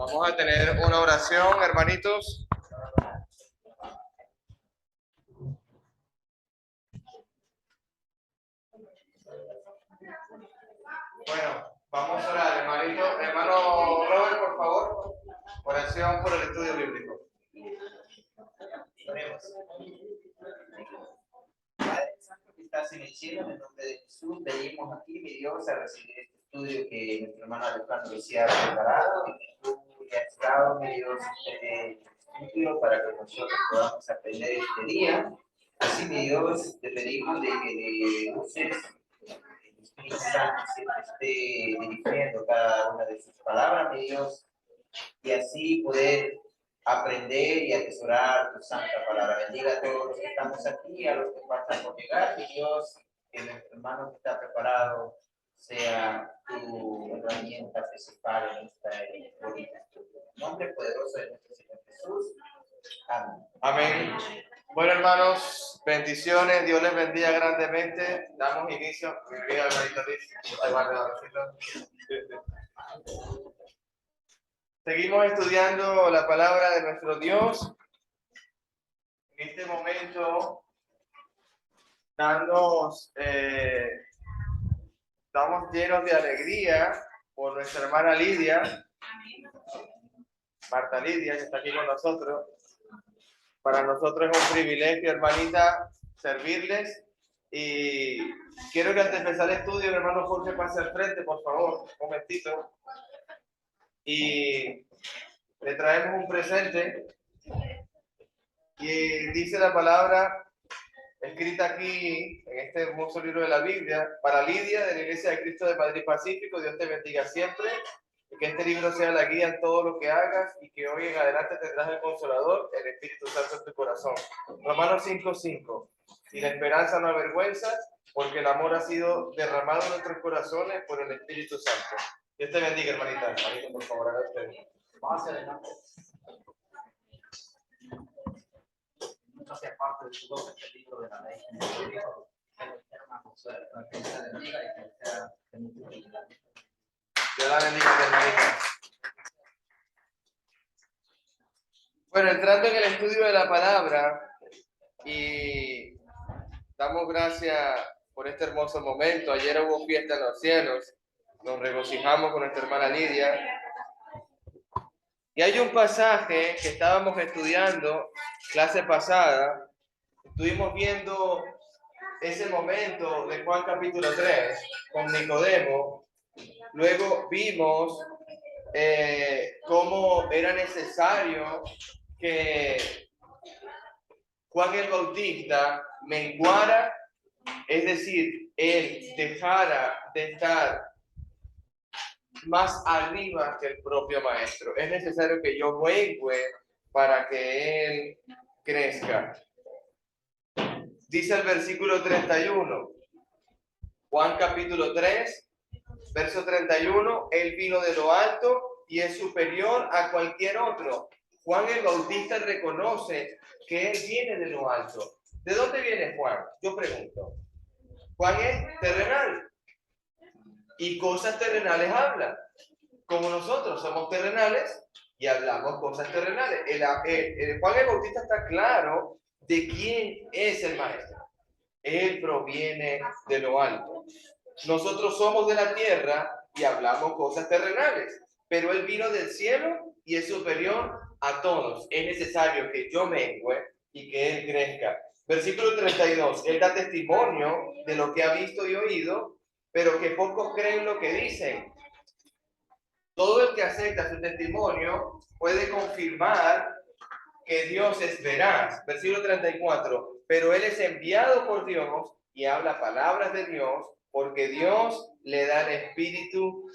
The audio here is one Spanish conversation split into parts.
Vamos a tener una oración, hermanitos. Bueno, vamos a orar, hermanito. Hermano Robert, por favor. Oración por el estudio bíblico. Oremos. Padre Santo que estás en el cielo, en el nombre de Jesús, venimos aquí, mi Dios, a recibir este estudio que nuestro hermano Alejandro se ha preparado y que tú le has dado, mi Dios, este estudio para que nosotros podamos aprender este día. Así, mi Dios, te pedimos de que le uses, el Espíritu Santo siempre esté dirigiendo cada una de sus palabras, mi Dios, y así poder aprender y atesorar tu santa palabra. Bendiga a todos los que estamos aquí, a los que faltan por llegar, y Dios, que nuestro hermano que está preparado sea tu herramienta principal en esta bonita estudio. En el nombre poderoso de nuestro Señor Jesús. Amén. Amén. Bueno, hermanos, bendiciones. Dios les bendiga grandemente. Damos inicio. Mi vida, hermanito Liz. Ahí va, Seguimos estudiando la palabra de nuestro Dios. En este momento, estamos llenos de alegría por nuestra hermana Lidia, Marta Lidia, que está aquí con nosotros. Para nosotros es un privilegio, hermanita, servirles. Y quiero que antes de empezar el estudio, el hermano Jorge pase al frente, por favor, un momentito. Y le traemos un presente. Y dice la palabra escrita aquí en este hermoso libro de la Biblia: para Lidia, de la Iglesia de Cristo de Madrid Pacífico, Dios te bendiga siempre, y que este libro sea la guía en todo lo que hagas, y que hoy en adelante tendrás el Consolador, el Espíritu Santo en tu corazón. Romanos 5:5. Y la esperanza no avergüenza, porque el amor ha sido derramado en nuestros corazones por el Espíritu Santo. Dios te bendiga, hermanita. Hermanito, por favor, haga usted. Vamos adelante. No sea parte de su don, este libro de la ley. Dios la bendiga, hermanita. Bueno, entrando en el estudio de la palabra, y damos gracias por este hermoso momento. Ayer hubo fiesta en los cielos, nos regocijamos con nuestra hermana Lidia. Y hay un pasaje que estábamos estudiando clase pasada, estuvimos viendo ese momento de Juan capítulo 3 con Nicodemo. Luego vimos cómo era necesario que Juan el Bautista menguara, es decir, él dejara de estar más arriba que el propio maestro. Es necesario que yo mengue para que él crezca. Dice el versículo 31, Juan capítulo 3, verso 31, él vino de lo alto y es superior a cualquier otro. Juan el Bautista reconoce que él viene de lo alto. ¿De dónde viene Juan? Yo pregunto. Juan es terrenal y cosas terrenales habla. Como nosotros somos terrenales y hablamos cosas terrenales. Juan el Bautista está claro de quién es el maestro. Él proviene de lo alto. Nosotros somos de la tierra y hablamos cosas terrenales, pero él vino del cielo y es superior a todos. Es necesario que yo mengue y que él crezca. Versículo 32, él da testimonio de lo que ha visto y oído, pero que pocos creen lo que dicen. Todo el que acepta su testimonio puede confirmar que Dios es veraz. Versículo 34, pero él es enviado por Dios y habla palabras de Dios, porque Dios le da el espíritu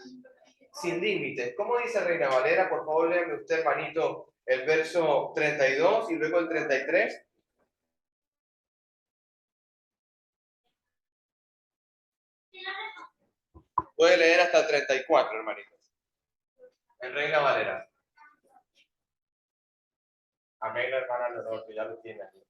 sin límites. ¿Cómo dice Reina Valera? Por favor, léame usted, hermanito, el verso 32 y luego el 33. Puede leer hasta el 34, hermanito. En Reina Valera. Amén, hermana Leonor, que ya lo tiene aquí.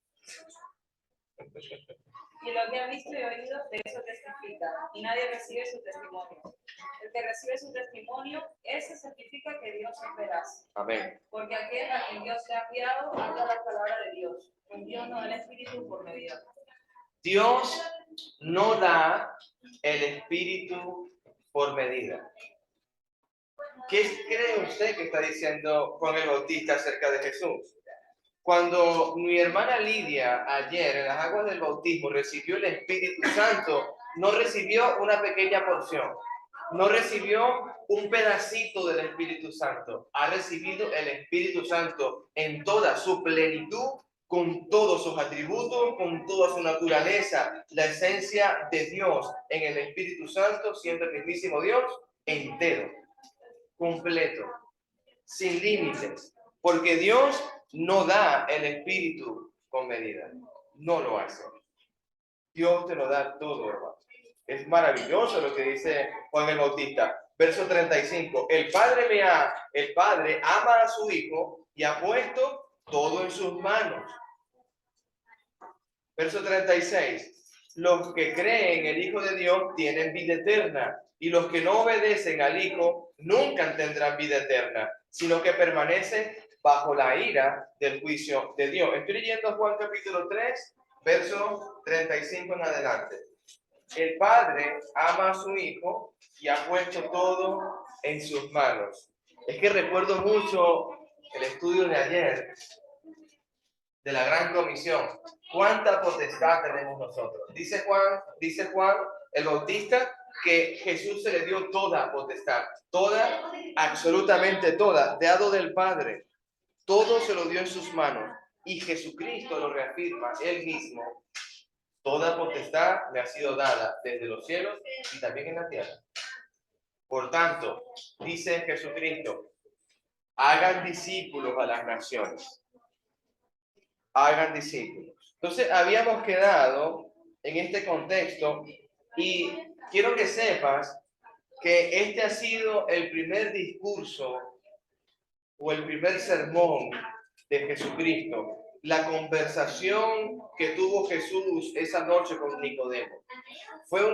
Y lo que ha visto y oído, de eso testifica, y nadie recibe su testimonio. El que recibe su testimonio, ese certifica que Dios es veraz. Amén. Porque aquel a quien Dios le ha enviado habla la palabra de Dios. Pues Dios no da el Espíritu por medida. Dios no da el Espíritu por medida. ¿Qué cree usted que está diciendo Juan el Bautista acerca de Jesús? Cuando mi hermana Lidia ayer en las aguas del bautismo recibió el Espíritu Santo, no recibió una pequeña porción, no recibió un pedacito del Espíritu Santo, ha recibido el Espíritu Santo en toda su plenitud, con todos sus atributos, con toda su naturaleza, la esencia de Dios en el Espíritu Santo, siendo el mismísimo Dios, entero, completo, sin límites, porque Dios no da el Espíritu con medida, no lo hace. Dios te lo da todo, hermano. Es maravilloso lo que dice Juan el Bautista. Verso 35. El Padre ama a su Hijo y ha puesto todo en sus manos. Verso 36. Los que creen en el Hijo de Dios tienen vida eterna, y los que no obedecen al Hijo nunca tendrán vida eterna, sino que permanecen bajo la ira del juicio de Dios. Estoy leyendo Juan capítulo 3, verso 35 en adelante. El Padre ama a su Hijo y ha puesto todo en sus manos. Es que recuerdo mucho el estudio de ayer de la Gran Comisión. ¿Cuánta potestad tenemos nosotros? Dice Juan el Bautista que Jesús se le dio toda potestad, toda, absolutamente toda, dado del Padre. Todo se lo dio en sus manos y Jesucristo lo reafirma él mismo. Toda potestad me ha sido dada desde los cielos y también en la tierra. Por tanto, dice Jesucristo, hagan discípulos a las naciones. Hagan discípulos. Entonces, habíamos quedado en este contexto y quiero que sepas que este ha sido el primer discurso o el primer sermón de Jesucristo, la conversación que tuvo Jesús esa noche con Nicodemo. Fue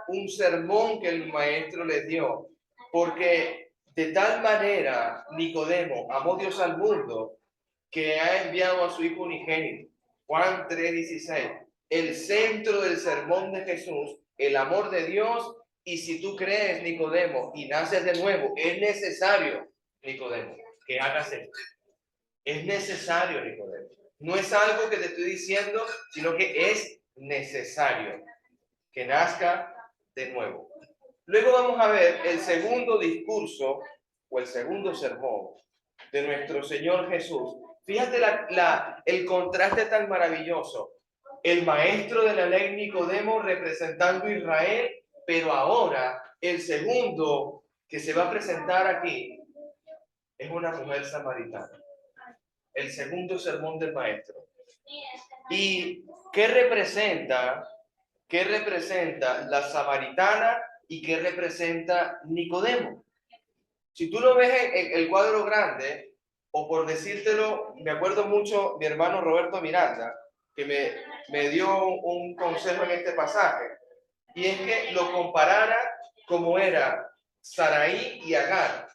un sermón que el maestro le dio, porque de tal manera Nicodemo amó Dios al mundo que ha enviado a su Hijo unigénito. Juan 3:16. El centro del sermón de Jesús, el amor de Dios, y si tú crees, Nicodemo, y naces de nuevo, es necesario, Nicodemo, que hagas esto. Es necesario, Nicodemo. No es algo que te estoy diciendo, sino que es necesario que nazca de nuevo. Luego vamos a ver el segundo discurso o el segundo sermón de nuestro Señor Jesús. Fíjate el contraste tan maravilloso. El maestro de la ley Nicodemo representando a Israel, pero ahora el segundo que se va a presentar aquí es una mujer samaritana. El segundo sermón del maestro. ¿Y qué representa la samaritana y qué representa Nicodemo? Si tú lo ves en el cuadro grande, o por decírtelo, me acuerdo mucho mi hermano Roberto Miranda, que me dio un consejo en este pasaje, y es que lo comparara como era Saraí y Agar.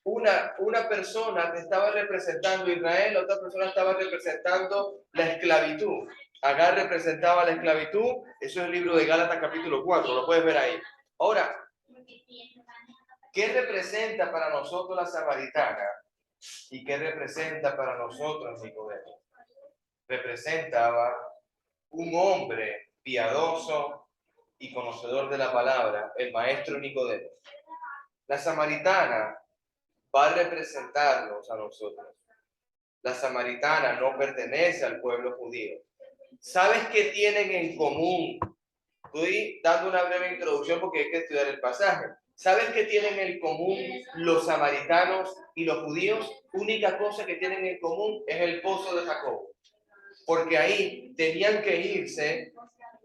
Una persona que estaba representando a Israel, la otra persona estaba representando la esclavitud. Agar representaba la esclavitud, eso es el libro de Gálatas capítulo 4, lo puedes ver ahí. Ahora, ¿qué representa para nosotros la samaritana? ¿Y qué representa para nosotros Nicodemo? Representaba un hombre piadoso y conocedor de la palabra, el maestro Nicodemo. La samaritana va a representarnos a nosotros. La samaritana no pertenece al pueblo judío. ¿Sabes qué tienen en común? Estoy dando una breve introducción porque hay que estudiar el pasaje. ¿Sabes qué tienen en común los samaritanos y los judíos? Única cosa que tienen en común es el pozo de Jacob. Porque ahí tenían que irse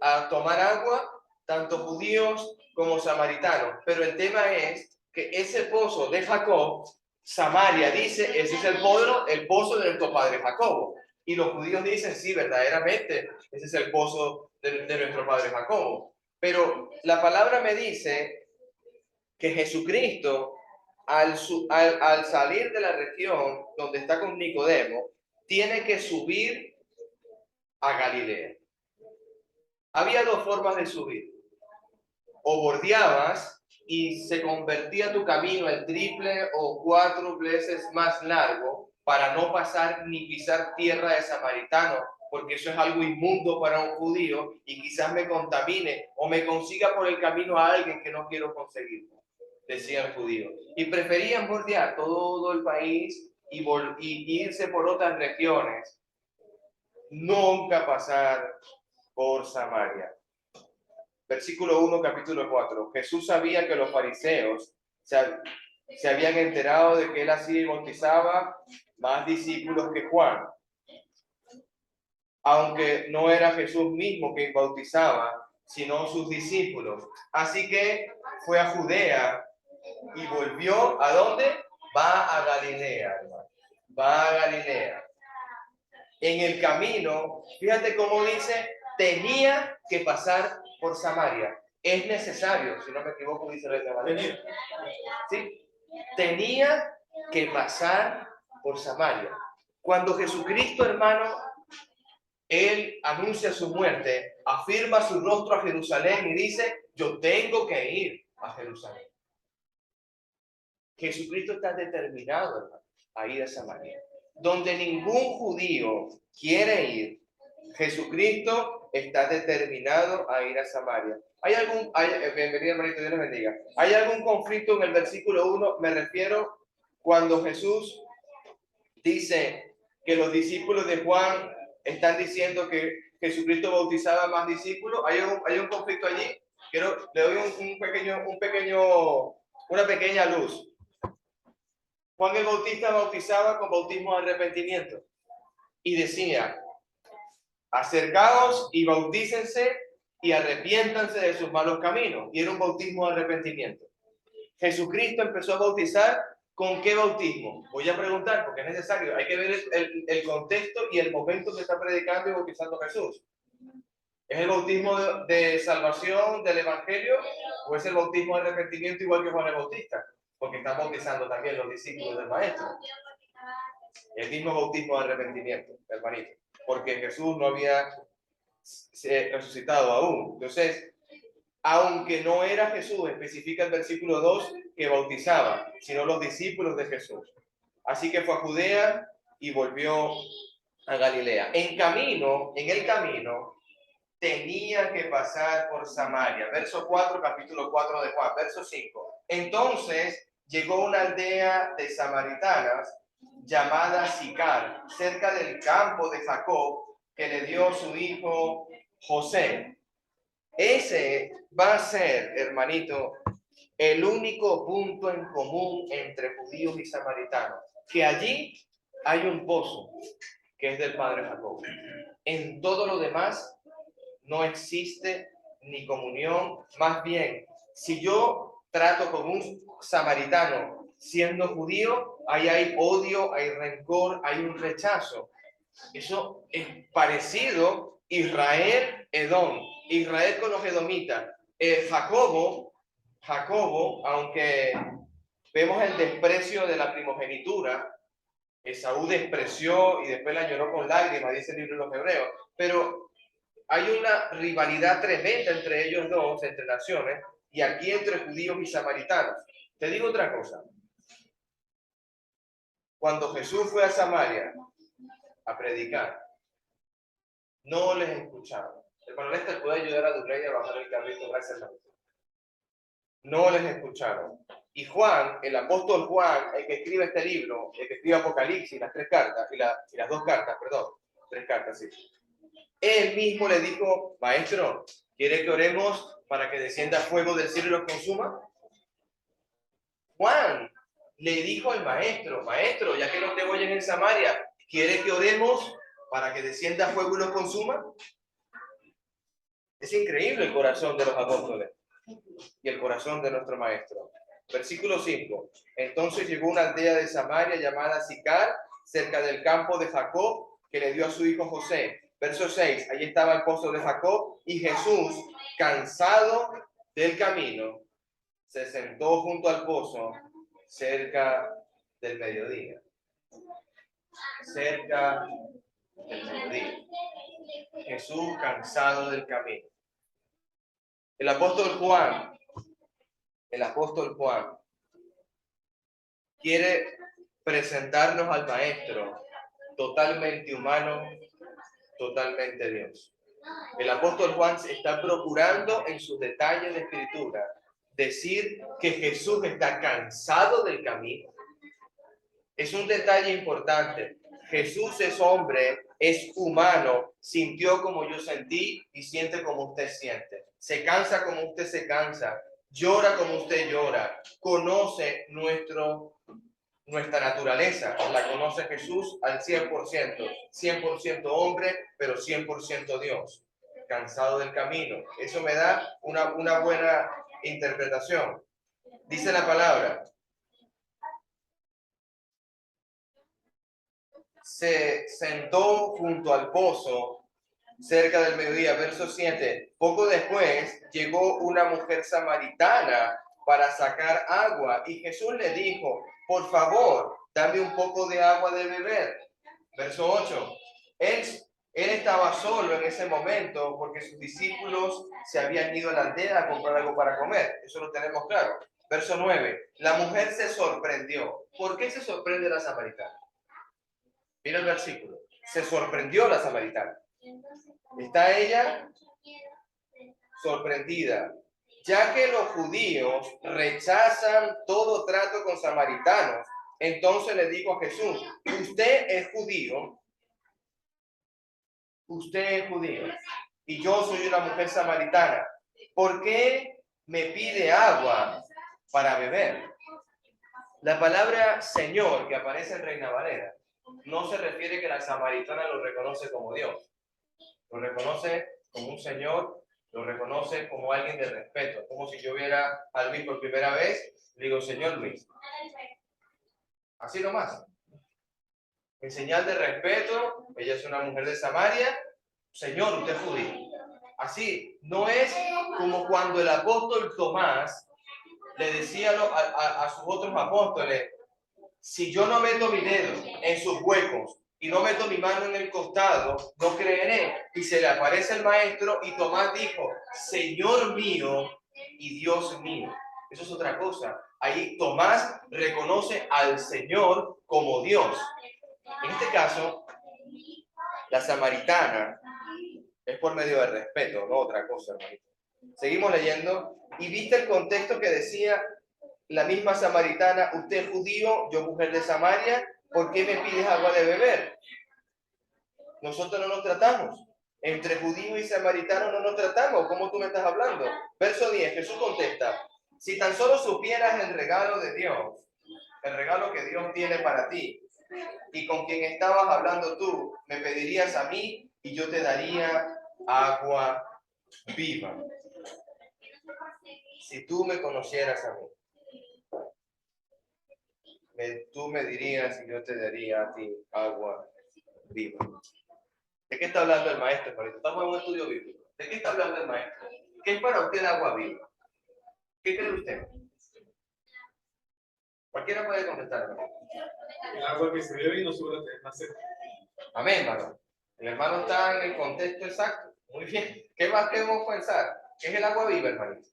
a tomar agua, tanto judíos como samaritanos. Pero el tema es que ese pozo de Jacob, Samaria dice, ese es el pozo de nuestro padre Jacobo. Y los judíos dicen, sí, verdaderamente, ese es el pozo de nuestro padre Jacobo. Pero la palabra me dice que Jesucristo, al salir de la región donde está con Nicodemo, tiene que subir a Galilea. Había dos formas de subir. O bordeabas y se convertía tu camino el triple o 4 veces más largo para no pasar ni pisar tierra de samaritano, porque eso es algo inmundo para un judío y quizás me contamine o me consiga por el camino a alguien que no quiero conseguir, decía el judío. Y preferían bordear todo el país y irse por otras regiones, nunca pasar por Samaria. Versículo 1, capítulo 4. Jesús sabía que los fariseos se habían enterado de que él hacía y bautizaba más discípulos que Juan, aunque no era Jesús mismo quien bautizaba, sino sus discípulos. Así que fue a Judea y volvió. ¿A dónde? Va a Galilea, hermano. Va a Galilea. En el camino, fíjate cómo dice, tenía que pasar por Samaria. Es necesario, si no me equivoco, dice la Evangelio. ¿Sí? Tenía que pasar por Samaria. Cuando Jesucristo, hermano, él anuncia su muerte, afirma su rostro a Jerusalén y dice, yo tengo que ir a Jerusalén. Jesucristo está determinado, hermano, a ir a Samaria. Donde ningún judío quiere ir, Jesucristo está determinado a ir a Samaria. Bienvenido, hermanito, Dios les bendiga. ¿Hay algún conflicto en el versículo 1? Me refiero cuando Jesús dice que los discípulos de Juan están diciendo que Jesucristo bautizaba más discípulos. ¿Hay un conflicto allí? Le doy una pequeña luz. Juan el Bautista bautizaba con bautismo de arrepentimiento y decía, acercaos y bautícense y arrepiéntanse de sus malos caminos. Y era un bautismo de arrepentimiento. Jesucristo empezó a bautizar. ¿Con qué bautismo? Voy a preguntar porque es necesario. Hay que ver el contexto y el momento que está predicando y bautizando Jesús. ¿Es el bautismo de salvación del Evangelio o es el bautismo de arrepentimiento igual que Juan el Bautista? Porque están bautizando también los discípulos del Maestro. El mismo bautismo de arrepentimiento, hermanito. Porque Jesús no había resucitado aún. Entonces, aunque no era Jesús, especifica el versículo 2 que bautizaba, sino los discípulos de Jesús. Así que fue a Judea y volvió a Galilea. En el camino, tenía que pasar por Samaria. Verso 4, capítulo 4 de Juan. Verso 5. Entonces llegó una aldea de samaritanas llamada Sicar, cerca del campo de Jacob, que le dio su hijo José. Ese va a ser, hermanito, el único punto en común entre judíos y samaritanos, que allí hay un pozo, que es del padre Jacob. En todo lo demás no existe ni comunión. Más bien, si yo trato con un samaritano siendo judío, ahí hay odio, hay rencor, hay un rechazo. Eso es parecido Israel-Edom, Israel con los edomitas. Jacobo, aunque vemos el desprecio de la primogenitura, Esaú despreció y después la lloró con lágrimas, dice el libro de los Hebreos, pero hay una rivalidad tremenda entre ellos dos, entre naciones, y aquí entre judíos y samaritanos. Te digo otra cosa. Cuando Jesús fue a Samaria a predicar, no les escucharon. El panelista puede ayudar a Dubley a bajar el carrito, gracias a Dios. No les escucharon. Y Juan, el apóstol Juan, el que escribe este libro, el que escribe Apocalipsis, las 3 cartas, y las 2 cartas, perdón, 3 cartas, sí. Él mismo le dijo, maestro, ¿quiere que oremos para que descienda fuego del cielo y los consuma? Juan le dijo al maestro, maestro, ya que no te voy en Samaria, ¿quiere que oremos para que descienda fuego y los consuma? Es increíble el corazón de los apóstoles y el corazón de nuestro maestro. Versículo 5. Entonces llegó una aldea de Samaria llamada Sicar, cerca del campo de Jacob, que le dio a su hijo José. Verso 6, allí estaba el pozo de Jacob y Jesús, cansado del camino, se sentó junto al pozo cerca del mediodía. Cerca del mediodía. Jesús cansado del camino. El apóstol Juan quiere presentarnos al Maestro totalmente humano, totalmente Dios. El apóstol Juan está procurando en sus detalles de escritura decir que Jesús está cansado del camino. Es un detalle importante. Jesús es hombre, es humano, sintió como yo sentí y siente como usted siente. Se cansa como usted se cansa, llora como usted llora, conoce nuestra naturaleza, la conoce Jesús al 100% hombre, pero 100% Dios, cansado del camino. Eso me da una buena interpretación. Dice la palabra, se sentó junto al pozo cerca del mediodía, verso 7. Poco después llegó una mujer samaritana para sacar agua y Jesús le dijo, por favor, dame un poco de agua de beber. Verso 8. Él estaba solo en ese momento porque sus discípulos se habían ido a la aldea a comprar algo para comer. Eso lo tenemos claro. Verso 9. La mujer se sorprendió. ¿Por qué se sorprende la samaritana? Mira el versículo. Se sorprendió la samaritana. Está ella sorprendida, ya que los judíos rechazan todo trato con samaritanos. Entonces le dijo a Jesús, usted es judío, y yo soy una mujer samaritana. ¿Por qué me pide agua para beber? La palabra Señor que aparece en Reina Valera no se refiere que la samaritana lo reconoce como Dios. Lo reconoce como un Señor, lo reconoce como alguien de respeto. Como si yo viera a Luis por primera vez, le digo, Señor Luis. Así nomás. En señal de respeto, ella es una mujer de Samaria, Señor, usted es judío. Así, no es como cuando el apóstol Tomás le decía a sus otros apóstoles, si yo no meto mi dedo en sus huecos y no meto mi mano en el costado, no creeré. Y se le aparece el maestro y Tomás dijo, Señor mío y Dios mío. Eso es otra cosa. Ahí Tomás reconoce al Señor como Dios. En este caso, la samaritana es por medio de respeto, no otra cosa, hermanito. Seguimos leyendo. Y viste el contexto que decía la misma samaritana, usted es judío, yo mujer de Samaria, ¿por qué me pides agua de beber? Nosotros no nos tratamos. Entre judíos y samaritanos no nos tratamos. ¿Cómo tú me estás hablando? Verso 10, Jesús contesta, si tan solo supieras el regalo de Dios, el regalo que Dios tiene para ti, y con quien estabas hablando tú, me pedirías a mí y yo te daría agua viva. Si tú me conocieras a mí, tú me dirías y yo te daría a ti agua viva. ¿De qué está hablando el maestro, hermanito? Estamos en un estudio bíblico. ¿De qué está hablando el maestro? ¿Qué es para usted el agua viva? ¿Qué cree usted? Cualquiera puede contestar, hermanito. El agua que se bebe y no sube más sed. Amén, hermano. El hermano está en el contexto exacto. Muy bien. ¿Qué más debemos pensar? ¿Qué es el agua viva, hermanito?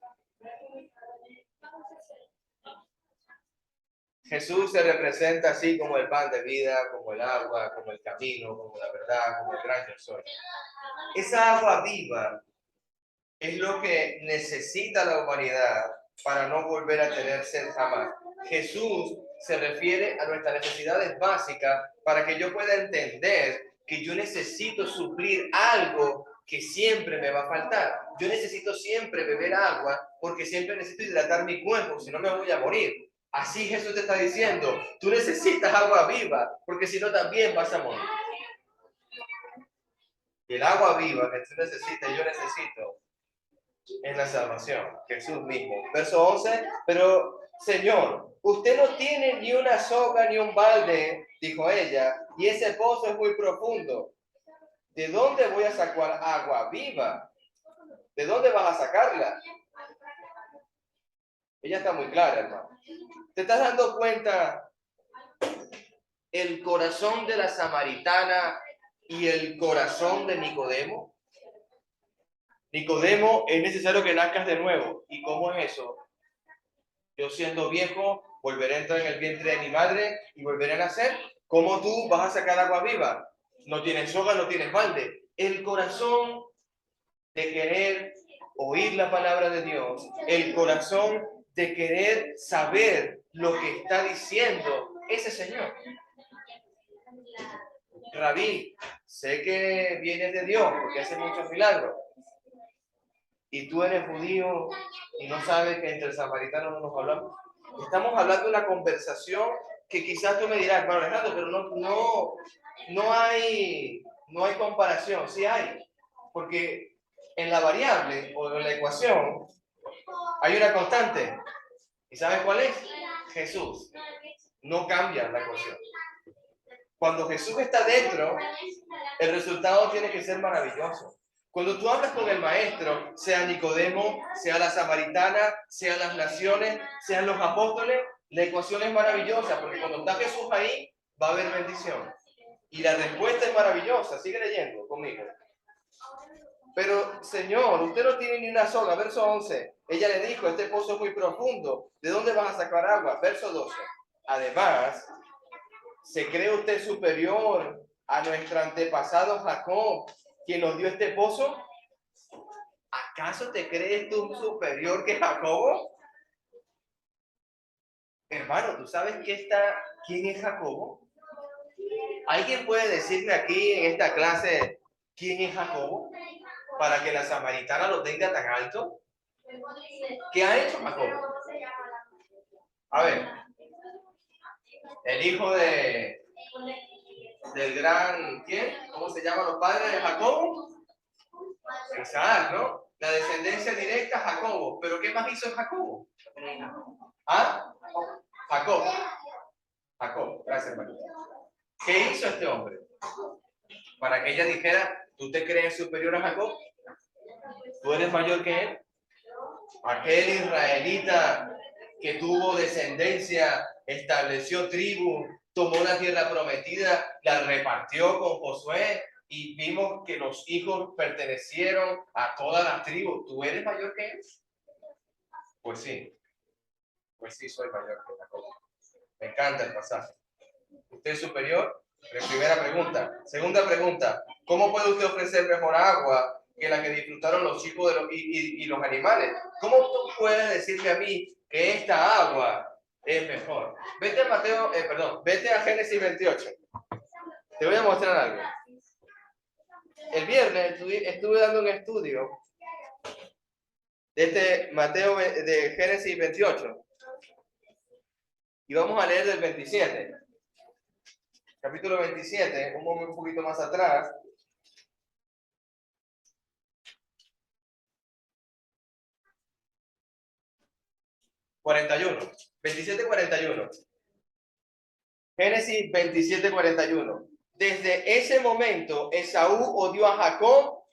Jesús se representa así como el pan de vida, como el agua, como el camino, como la verdad, como el gran yo soy. Esa agua viva es lo que necesita la humanidad para no volver a tener sed jamás. Jesús se refiere a nuestras necesidades básicas para que yo pueda entender que yo necesito suplir algo que siempre me va a faltar. Yo necesito siempre beber agua porque siempre necesito hidratar mi cuerpo, si no me voy a morir. Así Jesús te está diciendo, tú necesitas agua viva, porque si no también vas a morir. Y el agua viva que tú necesitas, yo necesito, es la salvación, Jesús mismo. Verso 11, pero Señor, usted no tiene ni una soga ni un balde, dijo ella, y ese pozo es muy profundo. ¿de dónde voy a sacar agua viva? ¿De dónde vas a sacarla? Ella está muy clara, hermano. ¿Te estás dando cuenta el corazón de la samaritana y el corazón de Nicodemo? Nicodemo, es necesario que nazcas de nuevo. ¿Y cómo es eso? Yo siendo viejo, volveré a entrar en el vientre de mi madre y volveré a nacer. ¿Cómo tú vas a sacar agua viva? No tienes soga, no tienes balde. El corazón de querer oír la palabra de Dios, el corazón de querer saber lo que está diciendo ese Señor. Rabí, sé que vienes de Dios porque hace muchos milagros. Y tú eres judío y no sabes que entre samaritanos no nos hablamos. Estamos hablando de una conversación que quizás tú me dirás, hermano Alejandro, pero no hay comparación. Sí hay, porque en la variable o en la ecuación hay una constante. ¿Y sabes cuál es? Jesús. No cambia la ecuación. Cuando Jesús está dentro, el resultado tiene que ser maravilloso. Cuando tú hablas con el maestro, sea Nicodemo, sea la samaritana, sean las naciones, sean los apóstoles, la ecuación es maravillosa, porque cuando está Jesús ahí, va a haber bendición. Y la respuesta es maravillosa. Sigue leyendo conmigo. Pero, Señor, usted no tiene ni una soga. Verso 11. Ella le dijo, este pozo es muy profundo. ¿De dónde vas a sacar agua? Verso 12. Además, ¿se cree usted superior a nuestro antepasado Jacob, quien nos dio este pozo? ¿Acaso te crees tú superior que Jacobo? Hermano, ¿tú sabes quién es Jacobo? ¿Alguien puede decirme aquí en esta clase quién es Jacobo? Para que la samaritana lo tenga tan alto. ¿Qué ha hecho Jacobo? A ver, el hijo del gran, ¿quién? ¿Cómo se llaman los padres de Jacobo? Isaac, ¿no? La descendencia directa, Jacobo. ¿Pero qué más hizo Jacobo? ¿Ah? Jacob. Jacob, gracias, hermano. ¿Qué hizo este hombre? Para que ella dijera, ¿tú te crees superior a Jacob? ¿Tú eres mayor que él? Aquel israelita que tuvo descendencia, estableció tribu, tomó la tierra prometida, la repartió con Josué y vimos que los hijos pertenecieron a todas las tribus. ¿Tú eres mayor que él? Pues sí, soy mayor que Jacob. Me encanta el pasaje. ¿Usted es superior? Primera pregunta. Segunda pregunta, ¿cómo puede usted ofrecer mejor agua que la que disfrutaron los chicos de y los animales? ¿Cómo tú puedes decirme a mí que esta agua es mejor? Vete a vete a Génesis 28. Te voy a mostrar algo. El viernes estuve dando un estudio de de Génesis 28. Y vamos a leer del 27. Capítulo 27, un poquito más atrás. (41) 27:41. Génesis 27:41. Desde ese momento, Esaú odió a Jacob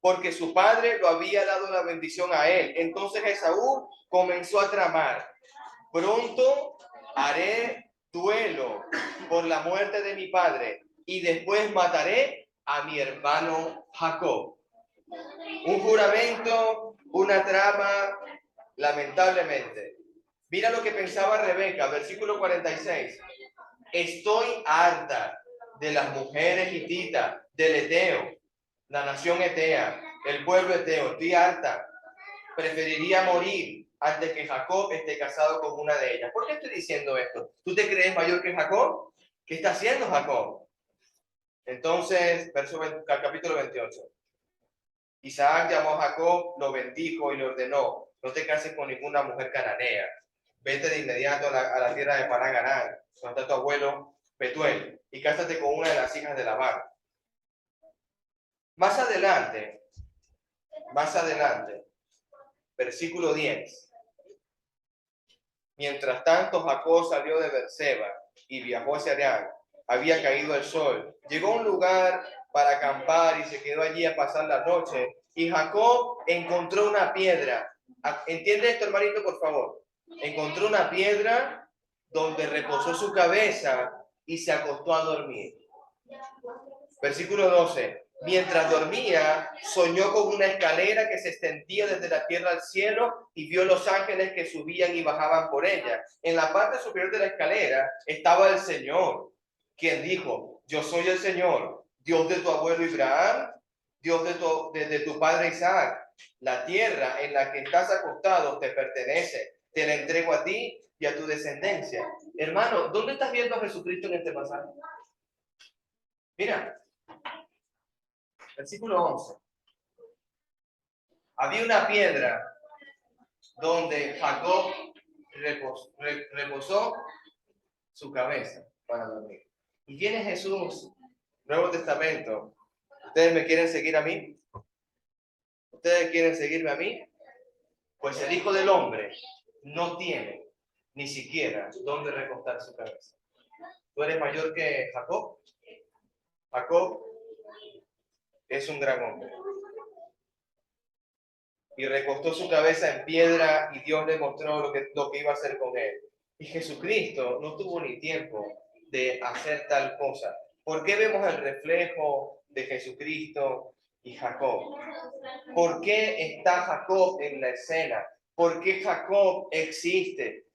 porque su padre lo había dado la bendición a él. Entonces Esaú comenzó a tramar. Pronto haré duelo por la muerte de mi padre y después mataré a mi hermano Jacob. Un juramento, una trama, lamentablemente. Mira lo que pensaba Rebeca, versículo 46. Estoy harta de las mujeres hititas, del Eteo, la nación etea, el pueblo eteo. Estoy harta. Preferiría morir antes que Jacob esté casado con una de ellas. ¿Por qué estoy diciendo esto? ¿Tú te crees mayor que Jacob? ¿Qué está haciendo Jacob? Entonces, capítulo 28. Isaac llamó a Jacob, lo bendijo y le ordenó, no te cases con ninguna mujer cananea. Vete de inmediato a la tierra de Parán-Arán, donde está tu abuelo Betuel, y cásate con una de las hijas de Labán. Más adelante, versículo 10. Mientras tanto, Jacob salió de Beerseba y viajó hacia Arán. Había caído el sol. Llegó a un lugar para acampar y se quedó allí a pasar la noche. Y Jacob encontró una piedra. ¿Entiende esto, hermanito, por favor? Encontró una piedra donde reposó su cabeza y se acostó a dormir. Versículo 12. Mientras dormía, soñó con una escalera que se extendía desde la tierra al cielo y vio los ángeles que subían y bajaban por ella. En la parte superior de la escalera estaba el Señor, quien dijo: yo soy el Señor, Dios de tu abuelo Abraham, Dios de tu padre Isaac. La tierra en la que estás acostado te pertenece, te la entrego a ti y a tu descendencia. Hermano, ¿dónde estás viendo a Jesucristo en este pasaje? Mira, versículo 11. Había una piedra donde Jacob reposó su cabeza para dormir. Y viene Jesús, Nuevo Testamento. ¿Ustedes me quieren seguir a mí? ¿Ustedes quieren seguirme a mí? Pues el Hijo del Hombre no tiene ni siquiera dónde recostar su cabeza. ¿Tú eres mayor que Jacob? Jacob es un gran hombre. Y recostó su cabeza en piedra y Dios le mostró lo que iba a hacer con él. Y Jesucristo no tuvo ni tiempo de hacer tal cosa. ¿Por qué vemos el reflejo de Jesucristo y Jacob? ¿Por qué está Jacob en la escena? ¿Por qué Jacob existe?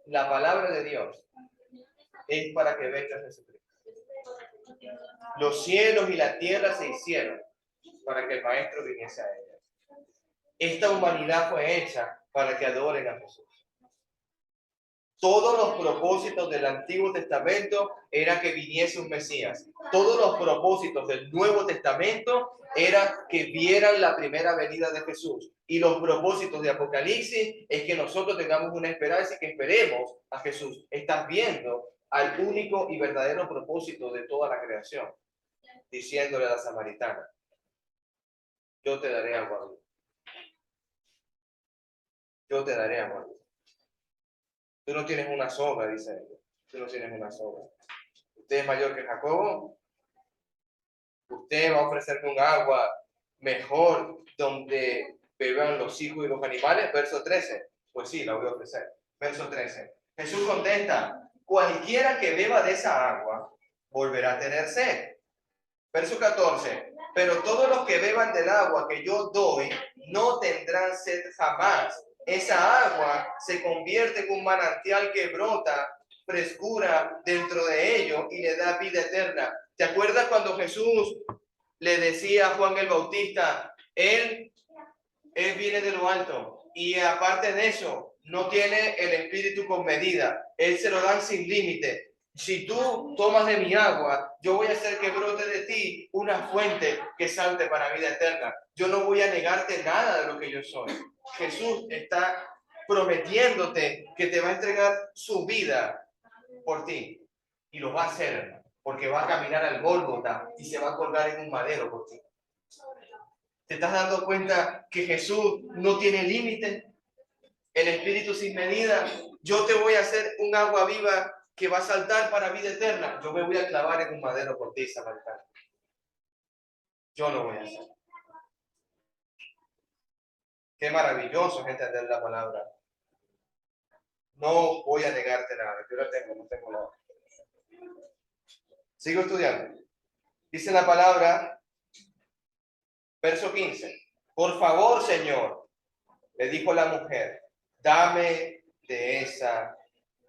La palabra de Dios es para que venga Jesucristo. Los cielos y la tierra se hicieron para que el Maestro viniese a ella. Esta humanidad fue hecha para que adoren a Jesús. Todos los propósitos del Antiguo Testamento era que viniese un Mesías. Todos los propósitos del Nuevo Testamento era que vieran la primera venida de Jesús. Y los propósitos de Apocalipsis es que nosotros tengamos una esperanza y que esperemos a Jesús. Estás viendo al único y verdadero propósito de toda la creación, diciéndole a la samaritana: yo te daré agua viva. Yo te daré agua viva. Tú no tienes una soga, dice ella. Tú no tienes una soga. Usted es mayor que Jacobo. Usted va a ofrecerme un agua mejor donde beban los hijos y los animales. Verso 13. Pues sí, la voy a ofrecer. Verso 13. Jesús contesta: cualquiera que beba de esa agua volverá a tener sed. Verso 14. Pero todos los que beban del agua que yo doy no tendrán sed jamás. Esa agua se convierte en un manantial que brota frescura dentro de ellos y le da vida eterna. ¿Te acuerdas cuando Jesús le decía a Juan el Bautista: él viene de lo alto y aparte de eso no tiene el espíritu con medida, él se lo dan sin límite? Si tú tomas de mi agua, yo voy a hacer que brote de ti una fuente que salte para vida eterna. Yo no voy a negarte nada de lo que yo soy. Jesús está prometiéndote que te va a entregar su vida por ti. Y lo va a hacer porque va a caminar al Gólgota y se va a colgar en un madero por ti. ¿Te estás dando cuenta que Jesús no tiene límite? El Espíritu sin medida. Yo te voy a hacer un agua viva que va a saltar para vida eterna. Yo me voy a clavar en un madero por ti, samaritano. Yo lo voy a hacer. Qué maravilloso es entender la palabra. No voy a negarte nada. Yo la tengo, no tengo nada. Sigo estudiando. Dice la palabra, verso 15. Por favor, Señor, le dijo la mujer, dame de esa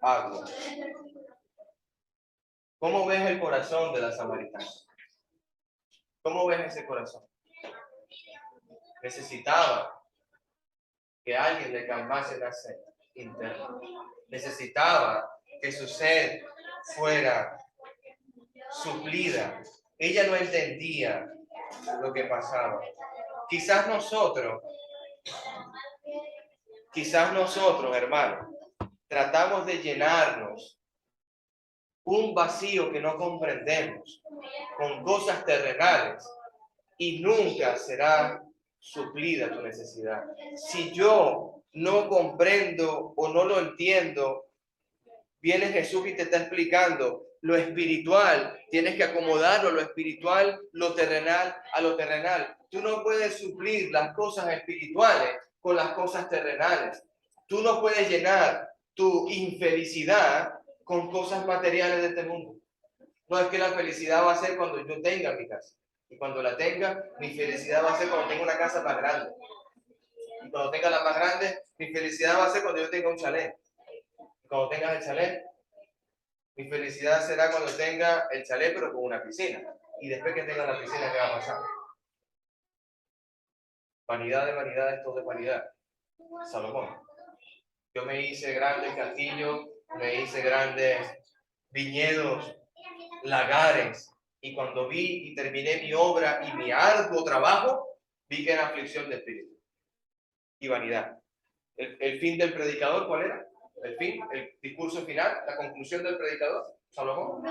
agua. ¿Cómo ves el corazón de la samaritana? ¿Cómo ves ese corazón? Necesitaba que alguien le calmase la sed interna. Necesitaba que su sed fuera suplida. Ella no entendía lo que pasaba. Quizás nosotros, hermanos, tratamos de llenarnos un vacío que no comprendemos con cosas terrenales y nunca será suplida tu necesidad. Si yo no comprendo o no lo entiendo, viene Jesús y te está explicando lo espiritual, tienes que acomodarlo, lo espiritual, lo terrenal a lo terrenal. Tú no puedes suplir las cosas espirituales con las cosas terrenales. Tú no puedes llenar tu infelicidad con cosas materiales de este mundo. No es que la felicidad va a ser cuando yo tenga mi casa. Y cuando la tenga, mi felicidad va a ser cuando tenga una casa más grande. Y cuando tenga la más grande, mi felicidad va a ser cuando yo tenga un chalet. Y cuando tengas el chalet, mi felicidad será cuando tenga el chalet, pero con una piscina. Y después que tenga la piscina, ¿qué va a pasar? Vanidad de vanidades, todo es vanidad. Salomón. Yo me hice grandes castillos, me hice grandes viñedos, lagares. Y cuando vi y terminé mi obra y mi arduo trabajo, vi que era aflicción de espíritu y vanidad. El fin del predicador, ¿cuál era? El fin, el discurso final, la conclusión del predicador, Salomón.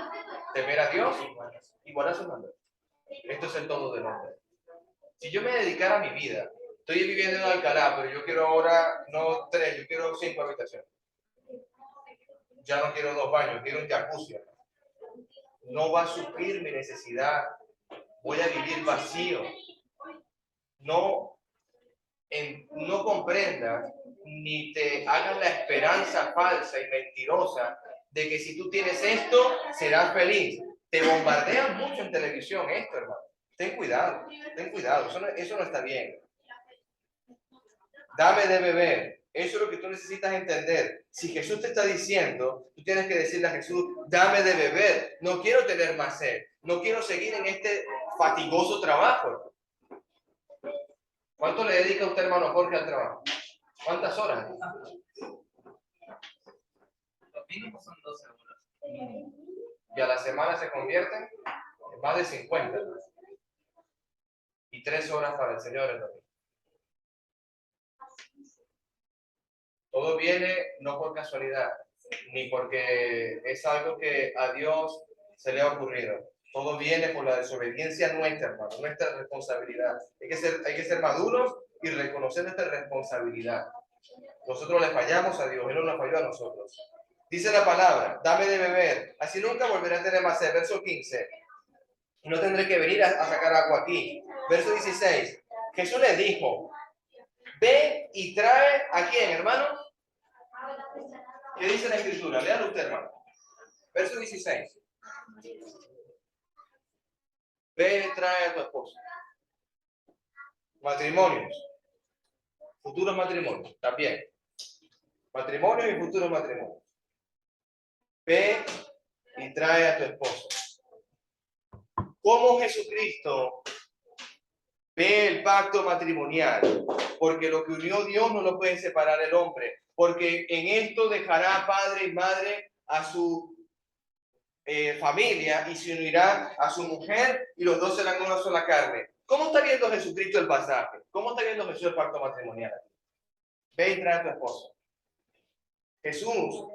Temer a Dios y guardar sus mandatos. Esto es el todo del hombre. Si yo me dedicara a mi vida, estoy viviendo en Alcalá, pero yo quiero ahora no 3, yo quiero 5 habitaciones. Ya no quiero 2 baños, quiero un jacuzzi. No va a suplir mi necesidad. Voy a vivir vacío. No comprendas ni te hagas la esperanza falsa y mentirosa de que si tú tienes esto, serás feliz. Te bombardean mucho en televisión esto, hermano. Ten cuidado, eso no está bien. Dame de beber. Eso es lo que tú necesitas entender. Si Jesús te está diciendo, tú tienes que decirle a Jesús, dame de beber. No quiero tener más sed. No quiero seguir en este fatigoso trabajo. ¿Cuánto le dedica usted, hermano Jorge, al trabajo? ¿Cuántas horas? Los mínimos son 12 horas. Y a la semana se convierten en más de 50. Y 3 horas para el Señor el domingo. Todo viene no por casualidad, ni porque es algo que a Dios se le ha ocurrido. Todo viene por la desobediencia nuestra, hermano, nuestra responsabilidad. Hay que ser maduros y reconocer nuestra responsabilidad. Nosotros le fallamos a Dios, Él no nos falló a nosotros. Dice la palabra, dame de beber, así nunca volveré a tener más sed. Verso 15, y no tendré que venir a sacar agua aquí. Verso 16, Jesús le dijo, ve y trae a quién, hermano. ¿Qué dice la escritura? Léalo usted, hermano. Verso 16. Ve y trae a tu esposa. Matrimonios. Futuros matrimonios, también. Matrimonios y futuros matrimonios. Ve y trae a tu esposa. ¿Cómo Jesucristo ve el pacto matrimonial? Porque lo que unió Dios no lo puede separar el hombre. Porque en esto dejará padre y madre a su familia y se unirá a su mujer y los dos serán una sola carne. ¿Cómo está viendo Jesucristo el pasaje? ¿Cómo está viendo Jesús el pacto matrimonial? Ve y trae a tu esposa. Jesús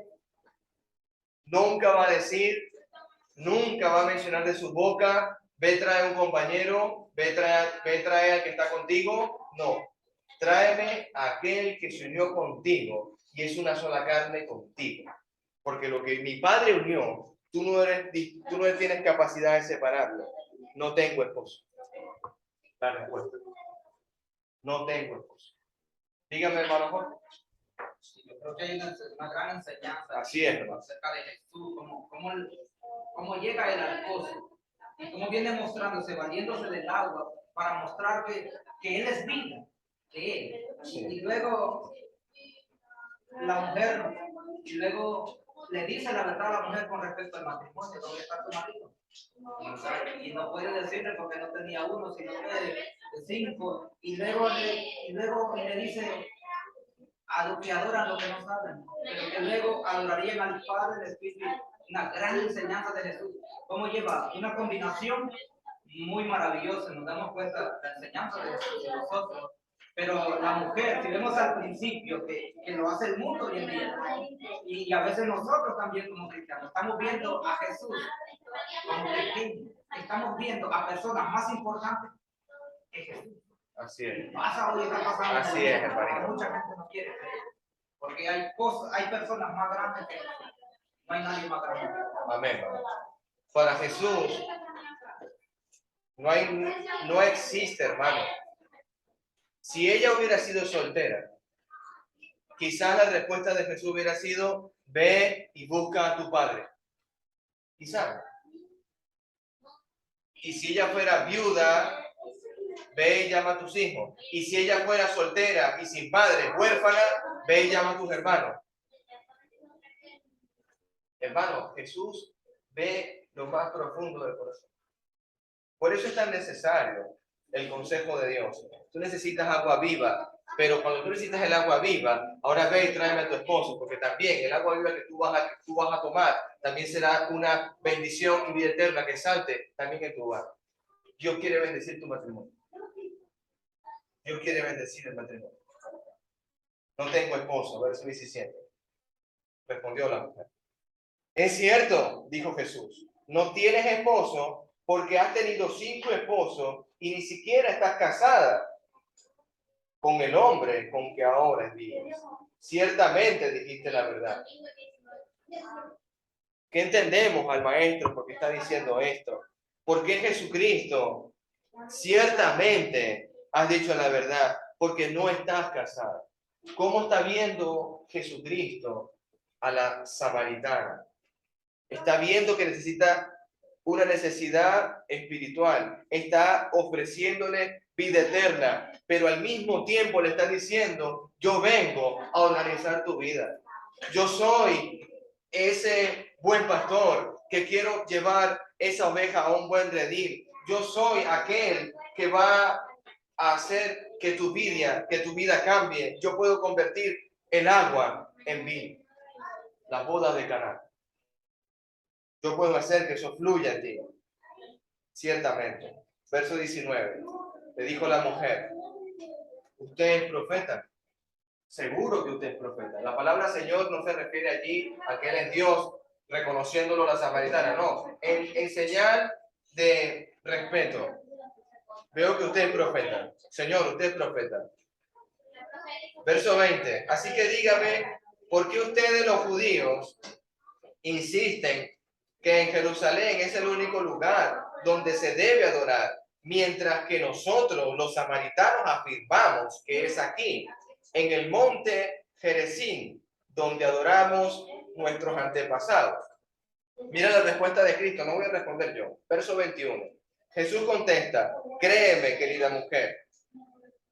nunca va a decir, nunca va a mencionar de su boca, ve trae a un compañero, ve trae al que está contigo. No, tráeme a aquel que se unió contigo y es una sola carne contigo. Porque lo que mi padre unió, tú no tienes capacidad de separarlo. No tengo esposo. La respuesta. No tengo esposo. Dígame, hermano Jorge. Yo creo que hay una gran enseñanza Así es, hermano. acerca de Jesús, cómo llega él al pozo y cómo viene mostrándose, valiéndose del agua para mostrar que él es vida, que él. Sí. Y luego la mujer, y luego le dice la verdad a la mujer con respecto al matrimonio, ¿dónde está tu marido? Y no puede decirle porque no tenía uno, sino que 5. Y luego le dice a los que adoran lo que no saben, pero que luego adorarían al Padre, el Espíritu. Una gran enseñanza de Jesús. Cómo lleva una combinación muy maravillosa. Nos damos cuenta de la enseñanza de Jesús de nosotros. Pero la mujer, si vemos al principio que lo hace el mundo hoy en día, y a veces nosotros también como cristianos, estamos viendo a Jesús como pequeño, estamos viendo a personas más importantes que Jesús. Así es. Pasa hoy, está pasando. Así es, hermanito. Mucha gente no quiere creer, porque hay personas más grandes que Jesús. No hay nadie más grande. Amén. Para Jesús no existe, hermano. Si ella hubiera sido soltera, quizás la respuesta de Jesús hubiera sido, ve y busca a tu padre. Quizás. Y si ella fuera viuda, ve y llama a tus hijos. Y si ella fuera soltera y sin padre, huérfana, ve y llama a tus hermanos. Hermano, Jesús ve lo más profundo del corazón. Por eso es tan necesario el consejo de Dios. Tú necesitas agua viva, pero cuando tú necesitas el agua viva, ahora ve y tráeme a tu esposo, porque también el agua viva que tú vas a tomar también será una bendición y vida eterna que salte también en tu hogar. Dios quiere bendecir tu matrimonio. Dios quiere bendecir el matrimonio. No tengo esposo, verso 17. Respondió la mujer. Es cierto, dijo Jesús, no tienes esposo porque has tenido 5 esposos y ni siquiera estás casada con el hombre con que ahora vives. Ciertamente dijiste la verdad. ¿Qué entendemos al maestro porque está diciendo esto? Porque Jesucristo, ciertamente has dicho la verdad, porque no estás casada. ¿Cómo está viendo Jesucristo a la samaritana? Está viendo que necesita una necesidad espiritual. Está ofreciéndole vida eterna, pero al mismo tiempo le está diciendo, yo vengo a organizar tu vida. Yo soy ese buen pastor que quiero llevar esa oveja a un buen redil. Yo soy aquel que va a hacer que tu vida cambie. Yo puedo convertir el agua en vino. La boda de Caná. Yo puedo hacer que eso fluya en ti. Ciertamente. Verso 19. Le dijo la mujer, ¿usted es profeta? Seguro que usted es profeta. La palabra Señor no se refiere allí a que Él es Dios, reconociéndolo la samaritana. No, en señal de respeto. Veo que usted es profeta. Señor, usted es profeta. Verso 20. Así que dígame, ¿por qué ustedes los judíos insisten que en Jerusalén es el único lugar donde se debe adorar, mientras que nosotros, los samaritanos, afirmamos que es aquí, en el monte Gerizim, donde adoramos nuestros antepasados? Mira la respuesta de Cristo, no voy a responder yo. Verso 21. Jesús contesta, créeme, querida mujer,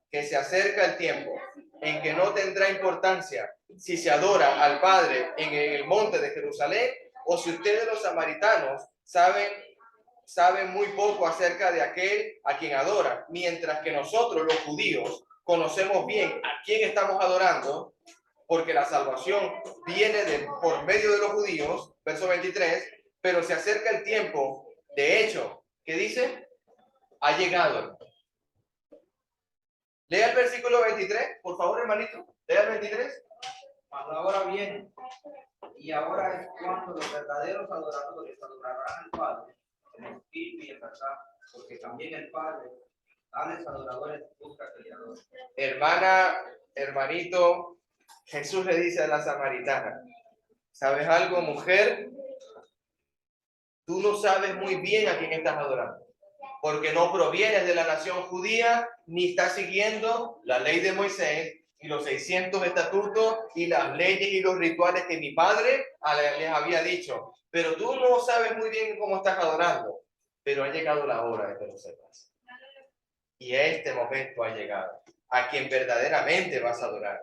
que se acerca el tiempo en que no tendrá importancia si se adora al Padre en el monte de Jerusalén o si ustedes los samaritanos saben muy poco acerca de aquel a quien adoran, mientras que nosotros los judíos conocemos bien a quién estamos adorando, porque la salvación viene por medio de los judíos, verso 23, pero se acerca el tiempo, de hecho, ¿qué dice? Ha llegado. Lea el versículo 23, por favor, hermanito. Lea el 23. Mas ahora viene, y ahora es cuando los verdaderos adoradores adorarán al Padre en espíritu y en verdad, porque también el Padre, tales adoradores, busca que le adoren. Hermana, hermanito, Jesús le dice a la samaritana, ¿sabes algo, mujer? Tú no sabes muy bien a quién estás adorando, porque no provienes de la nación judía, ni estás siguiendo la ley de Moisés y los 600 estatutos y las leyes y los rituales que mi padre les había dicho. Pero tú no sabes muy bien cómo estás adorando, pero ha llegado la hora de que lo sepas. Y este momento ha llegado, a quien verdaderamente vas a adorar.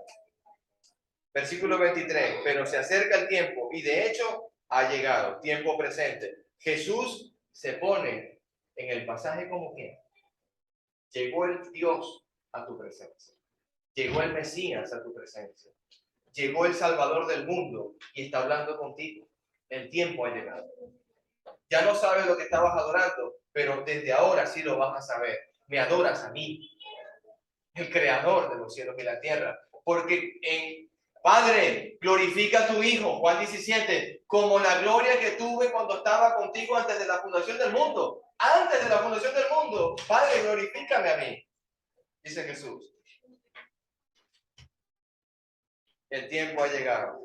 Versículo 23, pero se acerca el tiempo, y de hecho ha llegado, tiempo presente. Jesús se pone en el pasaje como quien. Llegó el Dios a tu presencia. Llegó el Mesías a tu presencia. Llegó el Salvador del mundo y está hablando contigo. El tiempo ha llegado. Ya no sabes lo que estabas adorando, pero desde ahora sí lo vas a saber. Me adoras a mí, el creador de los cielos y la tierra. Porque Padre, glorifica a tu Hijo, Juan 17, como la gloria que tuve cuando estaba contigo antes de la fundación del mundo. Antes de la fundación del mundo, Padre, glorifícame a mí, dice Jesús. El tiempo ha llegado,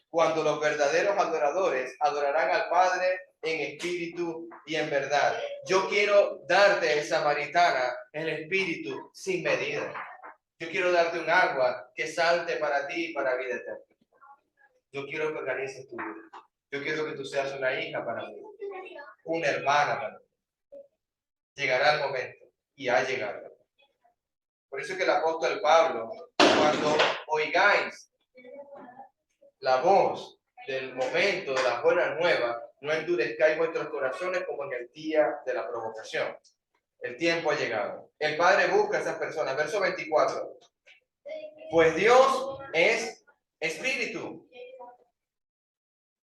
cuando los verdaderos adoradores adorarán al Padre en espíritu y en verdad. Yo quiero darte, samaritana, el espíritu sin medida. Yo quiero darte un agua que salte para ti y para vida eterna. Yo quiero que organices tu vida. Yo quiero que tú seas una hija para mí, una hermana para mí. Llegará el momento y ha llegado. Por eso es que el apóstol Pablo, cuando oigáis la voz del momento de la buena nueva, no endurezcáis vuestros corazones como en el día de la provocación. El tiempo ha llegado. El Padre busca a esas personas. Verso 24. Pues Dios es espíritu.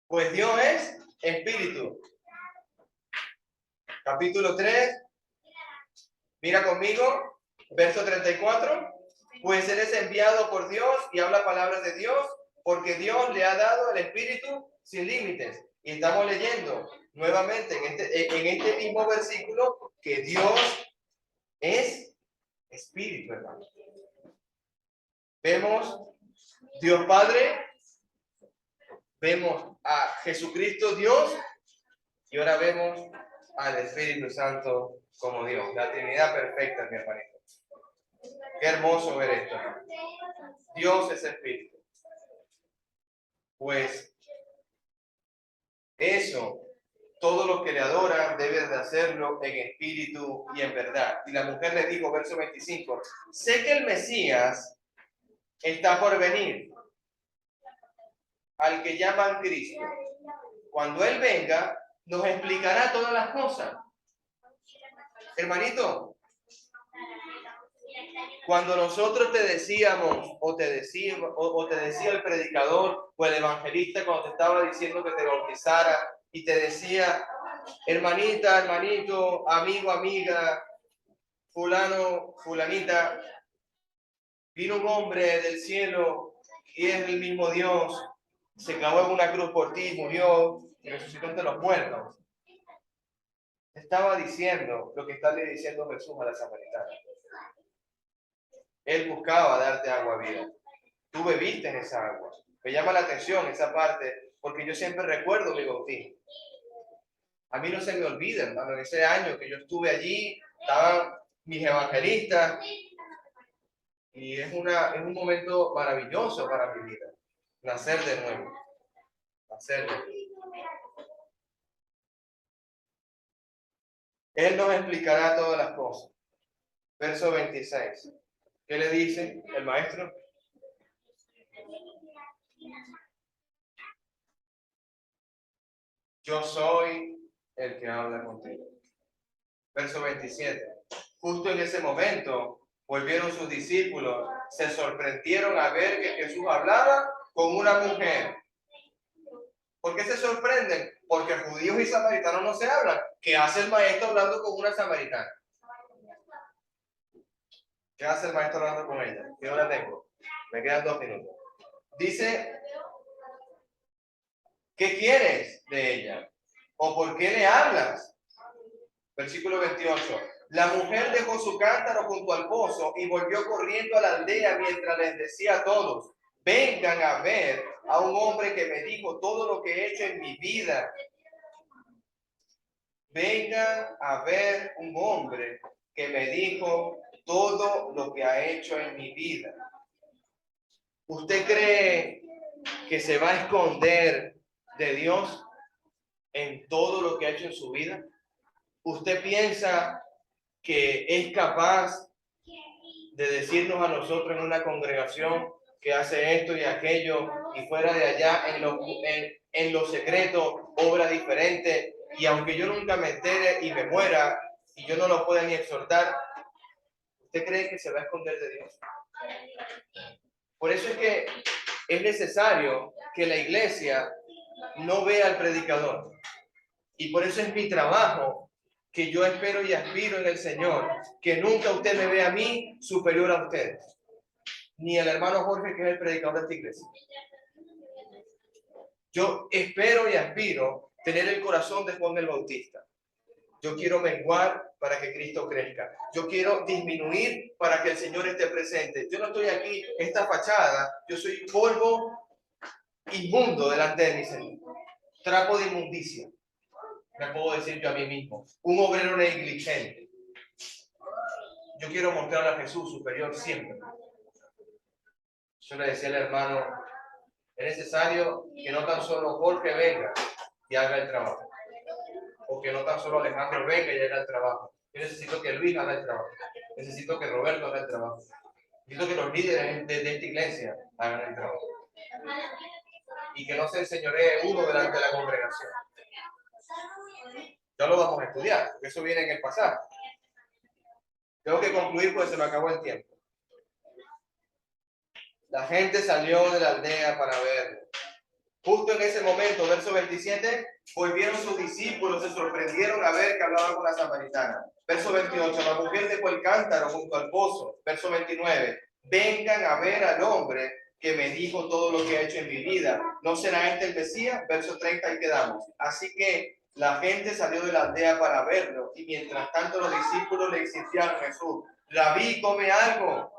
Pues Dios es espíritu. Capítulo 3. Mira conmigo. Verso 34. Pues Él es enviado por Dios y habla palabras de Dios, porque Dios le ha dado el espíritu sin límites. Y estamos leyendo nuevamente en este mismo versículo que Dios es espíritu, hermano. Vemos Dios Padre, vemos a Jesucristo Dios y ahora vemos al Espíritu Santo como Dios, la Trinidad perfecta, mi hermanito. Qué hermoso ver esto. Dios es espíritu. Pues eso, todos los que le adoran deben de hacerlo en espíritu y en verdad. Y la mujer le dijo, verso 25, sé que el Mesías está por venir, al que llaman Cristo. Cuando Él venga, nos explicará todas las cosas. Hermanito, cuando nosotros te decíamos, o te decía el predicador o el evangelista cuando te estaba diciendo que te bautizara y te decía, hermanita, hermanito, amigo, amiga, fulano, fulanita, vino un hombre del cielo y es el mismo Dios, se clavó en una cruz por ti, murió y resucitó entre los muertos. Estaba diciendo lo que está diciendo Jesús a la samaritana. Él buscaba darte agua vida. Tú bebiste en esa agua. Me llama la atención esa parte, porque yo siempre recuerdo mi bautismo. A mí no se me olvida, hermano, en ese año que yo estuve allí, estaban mis evangelistas, y es un momento maravilloso para mi vida. Nacer de nuevo. Nacer de nuevo. Él nos explicará todas las cosas. Verso 26. ¿Qué le dice el maestro? Yo soy el que habla contigo. Verso 27. Justo en ese momento volvieron sus discípulos, se sorprendieron a ver que Jesús hablaba con una mujer. ¿Por qué se sorprenden? Porque judíos y samaritanos no se hablan. ¿Qué hace el maestro hablando con una samaritana? ¿Qué hace el maestro hablando con ella? ¿Qué hora tengo? Me quedan 2 minutos. Dice, ¿qué quieres de ella? ¿O por qué le hablas? Versículo 28. La mujer dejó su cántaro junto al pozo y volvió corriendo a la aldea mientras les decía a todos, vengan a ver a un hombre que me dijo todo lo que he hecho en mi vida. Vengan a ver un hombre que me dijo todo lo que ha hecho en mi vida. ¿Usted cree que se va a esconder de Dios en todo lo que ha hecho en su vida? ¿Usted piensa que es capaz de decirnos a nosotros en una congregación que hace esto y aquello y fuera de allá en lo secreto obra diferente, y aunque yo nunca me entere y me muera y yo no lo pueda ni exhortar, ¿usted cree que se va a esconder de Dios? Por eso es que es necesario que la iglesia no vea al predicador, y por eso es mi trabajo, que yo espero y aspiro en el Señor, que nunca usted me vea a mí superior a usted, ni al hermano Jorge, que es el predicador de esta iglesia. Yo espero y aspiro tener el corazón de Juan el Bautista. Yo quiero menguar para que Cristo crezca. Yo quiero disminuir para que el Señor esté presente. Yo no estoy aquí, esta fachada, yo soy polvo inmundo delante de mi Señor. Trapo de inmundicia. me puedo decir yo a mí mismo, un obrero negligente. Yo quiero mostrar a Jesús superior siempre. Yo le decía al hermano, es necesario que no tan solo Jorge venga y haga el trabajo, o que no tan solo Alejandro venga y haga el trabajo. Yo necesito que Luis haga el trabajo, necesito que Roberto haga el trabajo, necesito que los líderes de esta iglesia hagan el trabajo, y que no se enseñoree uno delante de la congregación. Ya lo vamos a estudiar, porque eso viene en el pasaje. Tengo que concluir porque se me acabó el tiempo. La gente salió de la aldea para verlo. Justo en ese momento, verso 27, volvieron sus discípulos, se sorprendieron a ver que hablaba con la samaritana. Verso 28, la mujer dejó el cántaro junto al pozo. Verso 29, vengan a ver al hombre que me dijo todo lo que ha hecho en mi vida. ¿No será este el Mesías? Verso 30, y quedamos. Así que la gente salió de la aldea para verlo, y mientras tanto los discípulos le insistían a Jesús, Rabí, come algo.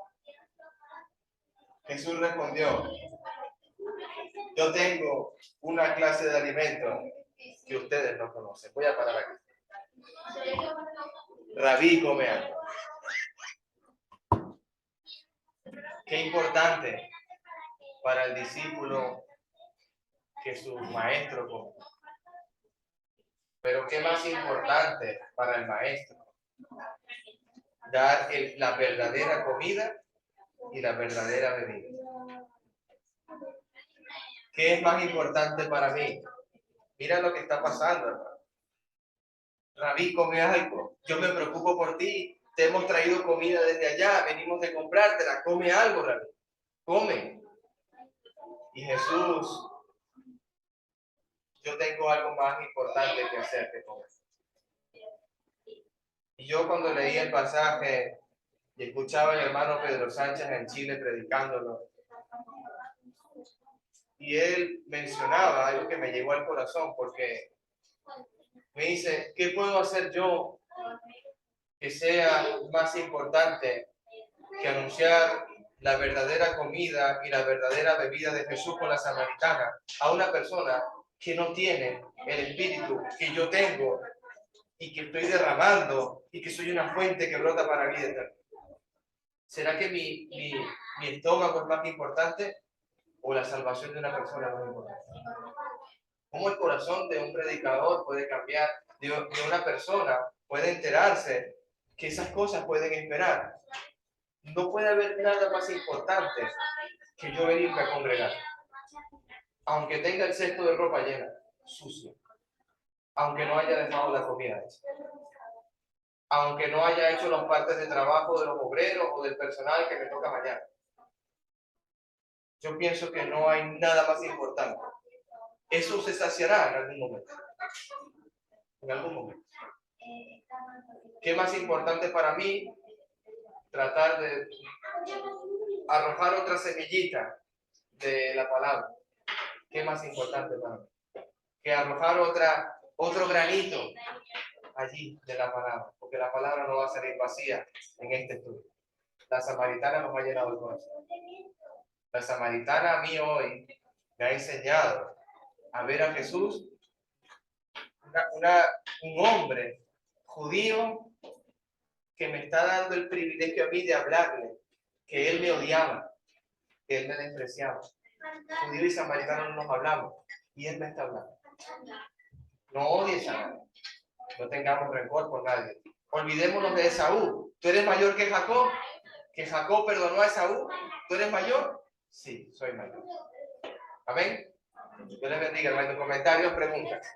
Jesús respondió, yo tengo una clase de alimento que ustedes no conocen. Voy a parar aquí. Rabí, come algo. Qué importante para el discípulo que su maestro come. Pero qué más importante para el maestro, dar la verdadera comida y la verdadera bebida. ¿Qué es más importante para mí? Mira lo que está pasando, hermano. Rabí, come algo. Yo me preocupo por ti. Te hemos traído comida desde allá. Venimos de comprártela. Come algo, Rabí. Come. Y Jesús, yo tengo algo más importante que hacer que comer. Y yo cuando leí el pasaje y escuchaba al hermano Pedro Sánchez en Chile predicándolo, y él mencionaba algo que me llegó al corazón, porque me dice, ¿qué puedo hacer yo que sea más importante que anunciar la verdadera comida y la verdadera bebida de Jesús con la samaritana a una persona que no tiene el espíritu que yo tengo y que estoy derramando y que soy una fuente que brota para vida eterna? ¿Será que mi estómago es más importante o la salvación de una persona es más importante? ¿Cómo el corazón de un predicador puede cambiar, de una persona puede enterarse que esas cosas pueden esperar? No puede haber nada más importante que yo venirme a congregar. Aunque tenga el cesto de ropa llena, sucio. Aunque no haya dejado la comida hecha. Aunque no haya hecho las partes de trabajo de los obreros o del personal que me toca mañana. Yo pienso que no hay nada más importante. Eso se saciará en algún momento. En algún momento. ¿Qué más importante para mí? Tratar de arrojar otra semillita de la palabra. ¿Qué más importante para mí? Que arrojar otro granito allí de la palabra, porque la palabra no va a salir vacía en este estudio. La samaritana nos ha llenado el corazón. La samaritana a mí hoy me ha enseñado a ver a Jesús, un hombre judío que me está dando el privilegio a mí de hablarle, que él me odiaba, que él me despreciaba. Judío y samaritano no nos hablamos, y él me está hablando. No odies a nadie, no tengamos rencor por nadie. Olvidémonos de Esaú. ¿Tú eres mayor que Jacob? ¿Que Jacob perdonó a Esaú? ¿Tú eres mayor? Sí, soy mayor. Amén. Dios les bendiga, hermano. Comentarios, preguntas.